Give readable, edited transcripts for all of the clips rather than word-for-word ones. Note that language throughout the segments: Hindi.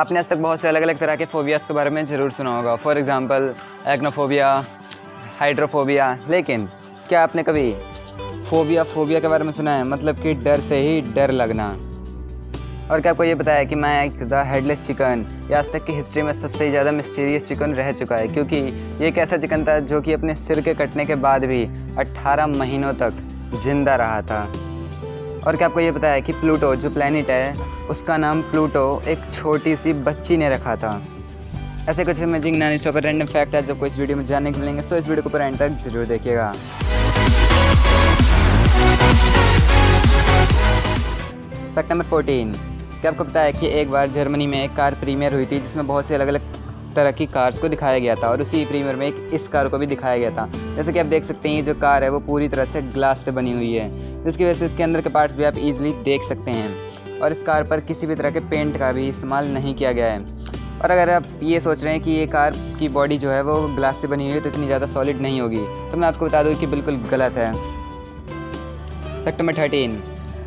आपने आज तक बहुत से अलग अलग तरह के फ़ोबियाज़ के बारे में ज़रूर सुना होगा। For example arachnophobia, hydrophobia. लेकिन क्या आपने कभी फ़ोबिया के बारे में सुना है, मतलब कि डर से ही डर लगना? और क्या आपको ये बताया कि मैं एक द हेडलेस चिकन ये आज तक की हिस्ट्री में सबसे ज़्यादा मिस्टीरियस चिकन रह चुका है, क्योंकि ये एक ऐसा चिकन था जो कि अपने सिर के कटने के बाद भी 18 महीनों तक जिंदा रहा था। और क्या आपको ये बताया कि प्लूटो जो प्लैनेट है उसका नाम प्लूटो एक छोटी सी बच्ची ने रखा था। ऐसे कुछ amazing non stopper random fact है जो को इस वीडियो में जानने को मिलेंगे, सो इस वीडियो को पूरा एंड तक जरूर देखिएगा। फैक्ट नंबर 14, क्या आपको पता है कि एक बार जर्मनी में एक कार प्रीमियर हुई थी जिसमें बहुत से अलग अलग तरह की कार्स को दिखाया गया था, और उसी प्रीमियर में एक इस कार को भी दिखाया गया था। जैसे कि आप देख सकते हैं ये जो कार है वो पूरी तरह से ग्लास से बनी हुई है, जिसकी वजह से इसके अंदर के पार्ट्स भी आप इजीली देख सकते हैं। और इस कार पर किसी भी तरह के पेंट का भी इस्तेमाल नहीं किया गया है। और अगर आप ये सोच रहे हैं कि ये कार की बॉडी जो है वो ग्लास से बनी हुई है तो इतनी ज़्यादा सॉलिड नहीं होगी, तो मैं आपको बता दूँ कि बिल्कुल गलत है। फैक्ट नंबर 13,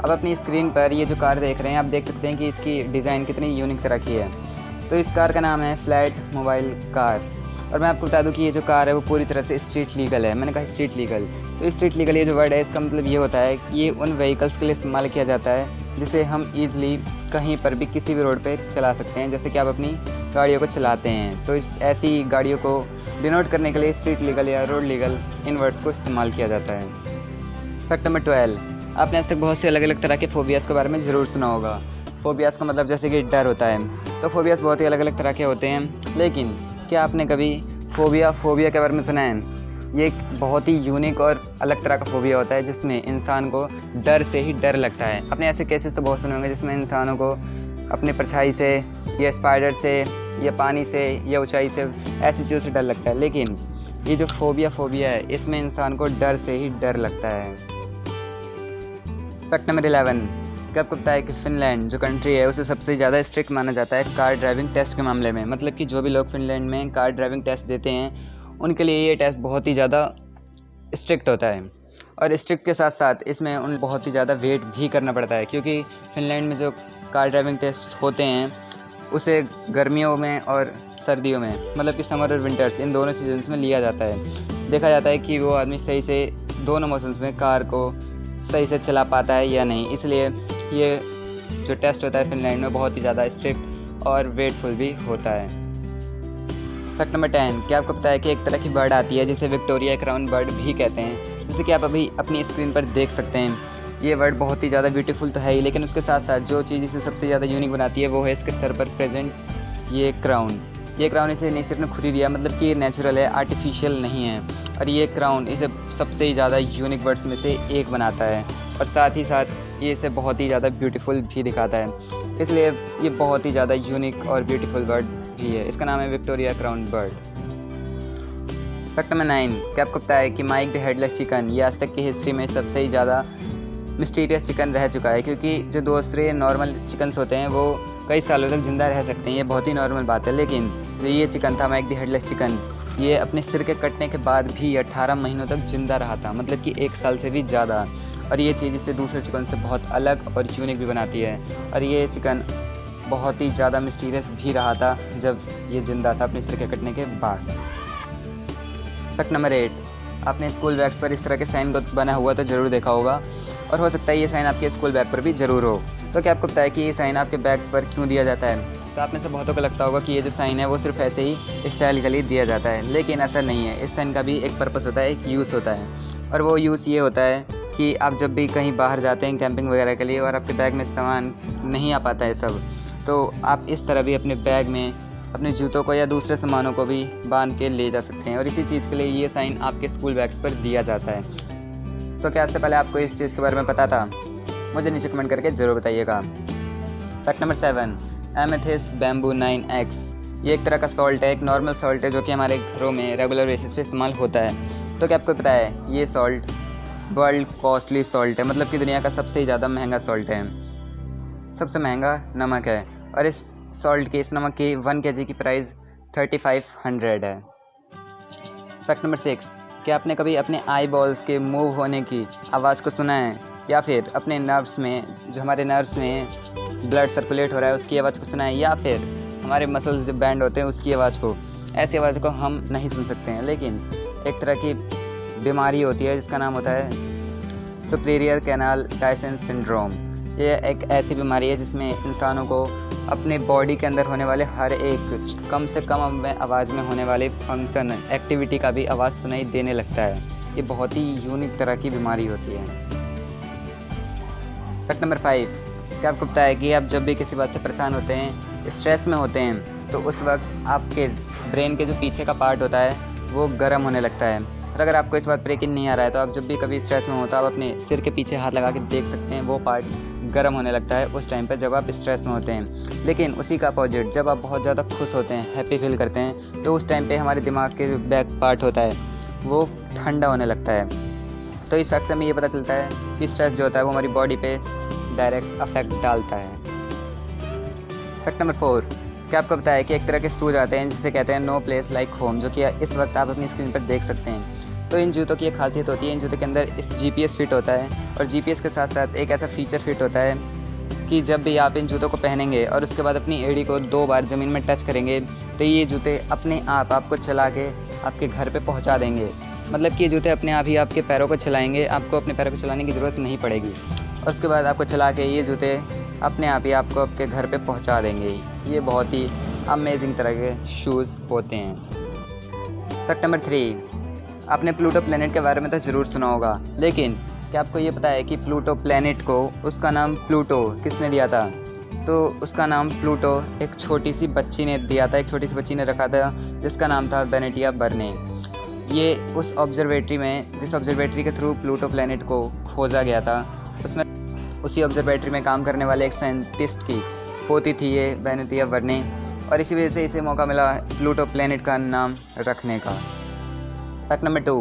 अब अपनी स्क्रीन पर ये जो कार देख रहे हैं आप देख सकते हैं कि इसकी डिज़ाइन कितनी यूनिक तरह की है। तो इस कार का नाम है फ्लैट मोबाइल कार। और मैं आपको बता दूं कि ये जो कार है वो पूरी तरह से स्ट्रीट लीगल है। मैंने कहा स्ट्रीट लीगल, तो स्ट्रीट लीगल ये जो वर्ड है इसका मतलब ये होता है कि ये उन व्हीकल्स के लिए इस्तेमाल किया जाता है जिसे हम ईज़िली कहीं पर भी किसी भी रोड पे चला सकते हैं, जैसे कि आप अपनी गाड़ियों को चलाते हैं। तो इस ऐसी गाड़ियों को डिनोट करने के लिए स्ट्रीट लीगल या रोड लीगल इन वर्ड्स को इस्तेमाल किया जाता है। फैक्ट नंबर 12, आपने आज तक बहुत से अलग अलग तरह के फ़ोबियाज़ के बारे में ज़रूर सुना होगा। फ़ोबियाज़ का मतलब जैसे कि डर होता है, तो फ़ोबियाज़ बहुत ही अलग अलग तरह के होते हैं। लेकिन क्या आपने कभी फ़ोबिया के बारे में सुना है? ये एक बहुत ही यूनिक और अलग तरह का फ़ोबिया होता है जिसमें इंसान को डर से ही डर लगता है। अपने ऐसे केसेस तो बहुत सुने होंगे जिसमें इंसानों को अपनी परछाई से या स्पाइडर से या पानी से या ऊंचाई से ऐसी चीज़ों से डर लगता है। लेकिन ये जो फ़ोबिया है इसमें इंसान को डर से ही डर लगता है। फैक्ट नंबर 11, क्या आपको पता है कि फ़िनलैंड जो कंट्री है उसे सबसे ज़्यादा स्ट्रिक्ट माना जाता है कार ड्राइविंग टेस्ट के मामले में। मतलब कि जो भी लोग फ़िनलैंड में कार ड्राइविंग टेस्ट देते हैं उनके लिए ये टेस्ट बहुत ही ज़्यादा स्ट्रिक्ट होता है। और स्ट्रिक्ट के साथ साथ इसमें उन बहुत ही ज़्यादा वेट भी करना पड़ता है, क्योंकि फ़िनलैंड में जो कार ड्राइविंग टेस्ट होते हैं उसे गर्मियों में और सर्दियों में, मतलब कि समर और विंटर्स इन दोनों सीजन्स में लिया जाता है। देखा जाता है कि वो आदमी सही से दोनों मौसम्स में कार को सही से चला पाता है या नहीं। इसलिए ये जो टेस्ट होता है फिनलैंड में बहुत ही ज़्यादा स्ट्रिक्ट और वेटफुल भी होता है। फैक्ट नंबर 10, क्या आपको पता है कि एक तरह की बर्ड आती है जिसे विक्टोरिया क्राउन बर्ड भी कहते हैं, जैसे कि आप अभी अपनी स्क्रीन पर देख सकते हैं। ये बर्ड बहुत ही ज़्यादा ब्यूटीफुल तो है ही, लेकिन उसके साथ साथ जो चीज़ इसे सबसे ज़्यादा यूनिक बनाती है वो है इसके सर पर प्रेजेंट ये क्राउन। ये क्राउन इसे नेचर ने खुद ही दिया, मतलब कि ये नेचुरल है, आर्टिफिशियल नहीं है। और ये क्राउन इसे सबसे ही ज़्यादा यूनिक बर्ड्स में से एक बनाता है, और साथ ही साथ ये इसे बहुत ही ज़्यादा ब्यूटीफुल भी दिखाता है। इसलिए ये बहुत ही ज़्यादा यूनिक और ब्यूटीफुल बर्ड भी है। इसका नाम है Victoria crown bird. Fact number 9, क्या आपको पता है कि माइक द हेडलेस चिकन ये आज तक की हिस्ट्री में सबसे ही ज़्यादा मिस्टीरियस चिकन रह चुका है, क्योंकि जो दूसरे नॉर्मल चिकन्स होते हैं वो कई सालों तक ज़िंदा रह सकते हैं, ये बहुत ही नॉर्मल बात है। लेकिन जो ये चिकन था माइक द हेडलेस चिकन, ये अपने सिर के कटने के बाद भी 18 महीनों तक ज़िंदा रहा था, मतलब कि 1 साल से भी ज़्यादा। और ये चीज़ इसे दूसरे चिकन से बहुत अलग और यूनिक भी बनाती है। और ये चिकन बहुत ही ज़्यादा मिस्टीरियस भी रहा था जब ये ज़िंदा था अपने सिर के कटने के बाद। फैक्ट नंबर 8, आपने स्कूल बैग्स पर इस तरह के साइन बना हुआ तो ज़रूर देखा होगा, और हो सकता है ये साइन आपके स्कूल बैग पर भी ज़रूर हो। तो क्या आपको पता है कि ये साइन आपके बैग्स पर क्यों दिया जाता है? तो आप में से बहुतों को लगता होगा कि ये जो साइन है वो सिर्फ ऐसे ही स्टाइलिकली दिया जाता है, लेकिन ऐसा नहीं है। इस साइन का भी एक पर्पस होता है, एक यूज़ होता है, और वो यूज़ ये होता है कि आप जब भी कहीं बाहर जाते हैं कैंपिंग वगैरह के लिए और आपके बैग में सामान नहीं आ पाता है सब, तो आप इस तरह भी अपने बैग में अपने जूतों को या दूसरे सामानों को भी बांध के ले जा सकते हैं, और इसी चीज़ के लिए ये साइन आपके स्कूल बैग्स पर दिया जाता है। तो क्या इससे पहले आपको इस चीज़ के बारे में पता था? मुझे नीचे कमेंट करके ज़रूर बताइएगा। Fact number 7, amethyst bamboo 9X ये एक तरह का सॉल्ट है, एक नॉर्मल सॉल्ट है जो कि हमारे घरों में रेगुलर बेसिस पे इस्तेमाल होता है। तो क्या आपको पता है ये सॉल्ट वर्ल्ड कॉस्टली सॉल्ट है, मतलब कि दुनिया का सबसे ज़्यादा महंगा सॉल्ट है, सबसे महंगा नमक है। और इस सॉल्ट के, इस नमक की 1 kg की प्राइस 3500 है। फैक्ट नंबर 6, क्या आपने कभी अपने आई बॉल्स के मूव होने की आवाज़ को सुना है, या फिर अपने नर्व्स में, जो हमारे नर्व्स में ब्लड सर्कुलेट हो रहा है उसकी आवाज़ को सुना है, या फिर हमारे मसल्स जब बैंड होते हैं उसकी आवाज़ को, ऐसी आवाज़ को हम नहीं सुन सकते हैं। लेकिन एक तरह की बीमारी होती है जिसका नाम होता है सुपीरियर कैनाल टाइसन सिंड्रोम। ये एक ऐसी बीमारी है जिसमें इंसानों को अपने बॉडी के अंदर होने वाले हर एक कम से कम आवाज़ में होने वाले फंक्शन एक्टिविटी का भी आवाज़ सुनाई देने लगता है। ये बहुत ही यूनिक तरह की बीमारी होती है। फैक्ट नंबर 5, क्या आपको पता है कि आप जब भी किसी बात से परेशान होते हैं, स्ट्रेस में होते हैं, तो उस वक्त आपके ब्रेन के जो पीछे का पार्ट होता है वो गर्म होने लगता है। और अगर आपको इस बात पर यकीन नहीं आ रहा है तो आप जब भी कभी स्ट्रेस में हो तो आप अपने सिर के पीछे हाथ लगा के देख सकते हैं, वो पार्ट गर्म होने लगता है उस टाइम पर जब आप स्ट्रेस में होते हैं। लेकिन उसी का अपोजिट, जब आप बहुत ज़्यादा खुश होते हैं, हैप्पी फील करते हैं, तो उस टाइम पे हमारे दिमाग के जो बैक पार्ट होता है वो ठंडा होने लगता है। तो इस फैक्ट से हमें ये पता चलता है कि स्ट्रेस जो होता है वो हमारी बॉडी पे डायरेक्ट अफेक्ट डालता है। फैक्ट नंबर 4, क्या आपको पता है कि एक तरह के शूज आते हैं जिसे कहते हैं नो प्लेस लाइक होम, जो कि इस वक्त आप अपनी स्क्रीन पर देख सकते हैं। तो इन जूतों की एक खासियत होती है, इन जूतों के अंदर इस GPS फिट होता है, और GPS के साथ साथ एक ऐसा फीचर फिट होता है कि जब भी आप इन जूतों को पहनेंगे और उसके बाद अपनी एड़ी को 2 बार ज़मीन में टच करेंगे तो ये जूते अपने आप आपको चला के आपके घर पे पहुंचा देंगे। मतलब कि ये जूते अपने आप ही आपके पैरों को चलाएंगे, आपको अपने पैरों को चलाने की ज़रूरत नहीं पड़ेगी, और उसके बाद आपको चला के ये जूते अपने आप ही आपको आपके घर पे पहुंचा देंगे। ये बहुत ही अमेजिंग तरह के शूज़ होते हैं। फैक्ट नंबर 3, आपने प्लूटो प्लैनेट के बारे में तो ज़रूर सुना होगा, लेकिन क्या आपको ये पता है कि प्लूटो प्लैनेट को उसका नाम प्लूटो किसने दिया था? तो उसका नाम प्लूटो एक छोटी सी बच्ची ने दिया था, एक छोटी सी बच्ची ने रखा था जिसका नाम था बेनेटिया बर्ने। ये उस ऑब्जर्वेटरी में, जिस ऑब्जर्वेटरी के थ्रू प्लूटो प्लैनेट को खोजा गया था, उसमें उसी ऑब्जर्वेटरी में काम करने वाले एक साइंटिस्ट की पोती थी ये बेनेटिया बर्ने, और इसी वजह से इसे मौका मिला प्लूटो प्लैनेट का नाम रखने का। फैक्ट नंबर 2,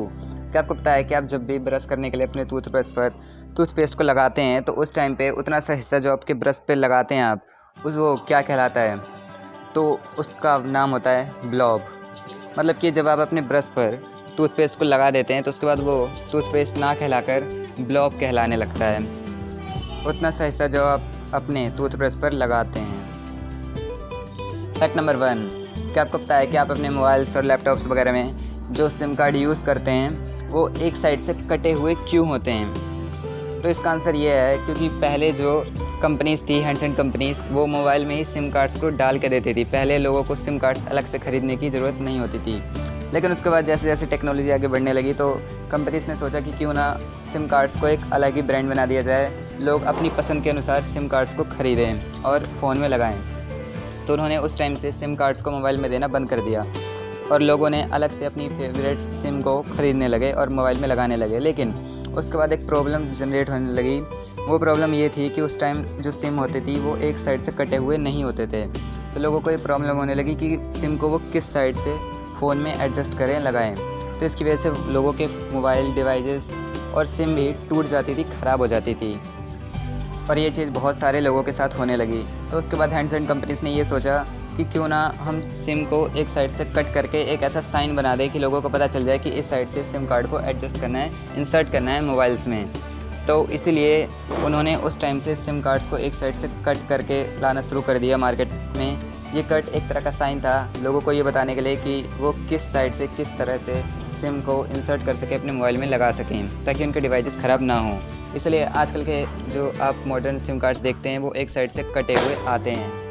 क्या आपको पता है कि आप जब भी ब्रश करने के लिए अपने टूथब्रश पर टूथपेस्ट को लगाते हैं तो उस टाइम पे उतना सा हिस्सा जो आपके ब्रश पे लगाते हैं आप, वो क्या कहलाता है? तो उसका नाम होता है ब्लॉब। मतलब कि जब आप अपने ब्रश पर टूथपेस्ट को लगा देते हैं तो उसके बाद वो टूथपेस्ट ना कहलाकर ब्लॉब कहलाने लगता है, उतना सा हिस्सा जो आप अपने टूथब्रश पर लगाते हैं। फैक्ट नंबर 1, क्या आपको पता है कि आप अपने मोबाइल्स और लैपटॉप्स वगैरह में जो सिम कार्ड यूज़ करते हैं वो एक साइड से कटे हुए क्यों होते हैं? तो इसका आंसर ये है क्योंकि पहले जो कंपनीज़ थी, हैंडसेट कंपनीज़, वो मोबाइल में ही सिम कार्ड्स को डाल के देती थी। पहले लोगों को सिम कार्ड्स अलग से ख़रीदने की ज़रूरत नहीं होती थी। लेकिन उसके बाद जैसे जैसे टेक्नोलॉजी आगे बढ़ने लगी तो कंपनीज़ ने सोचा कि क्यों ना सिम कार्ड्स को एक अलग ही ब्रांड बना दिया जाए, लोग अपनी पसंद के अनुसार सिम कार्ड्स को ख़रीदें और फ़ोन में लगाएँ। तो उन्होंने उस टाइम से सिम कार्ड्स को मोबाइल में देना बंद कर दिया और लोगों ने अलग से अपनी फेवरेट सिम को ख़रीदने लगे और मोबाइल में लगाने लगे। लेकिन उसके बाद एक प्रॉब्लम जनरेट होने लगी। वो प्रॉब्लम ये थी कि उस टाइम जो सिम होती थी वो एक साइड से कटे हुए नहीं होते थे। तो लोगों को ये प्रॉब्लम होने लगी कि सिम को वो किस साइड से फ़ोन में एडजस्ट करें, लगाएं। तो इसकी वजह से लोगों के मोबाइल डिवाइसेस और सिम भी टूट जाती थी, ख़राब हो जाती थी, और ये चीज़ बहुत सारे लोगों के साथ होने लगी। तो उसके बाद हैंडसेट कंपनीज़ ने ये सोचा कि क्यों ना हम सिम को एक साइड से कट करके एक ऐसा साइन बना दें कि लोगों को पता चल जाए कि इस साइड से सिम कार्ड को एडजस्ट करना है, इंसर्ट करना है मोबाइल्स में। तो इसीलिए उन्होंने उस टाइम से सिम कार्ड्स को एक साइड से कट करके लाना शुरू कर दिया मार्केट में। ये कट एक तरह का साइन था लोगों को ये बताने के लिए कि वो किस साइड से किस तरह से सिम को इंसर्ट कर सकें, अपने मोबाइल में लगा सकें, ताकि उनके डिवाइसेस ख़राब ना हों। इसलिए आजकल के जो आप मॉडर्न सिम कार्ड्स देखते हैं वो एक साइड से कटे हुए आते हैं।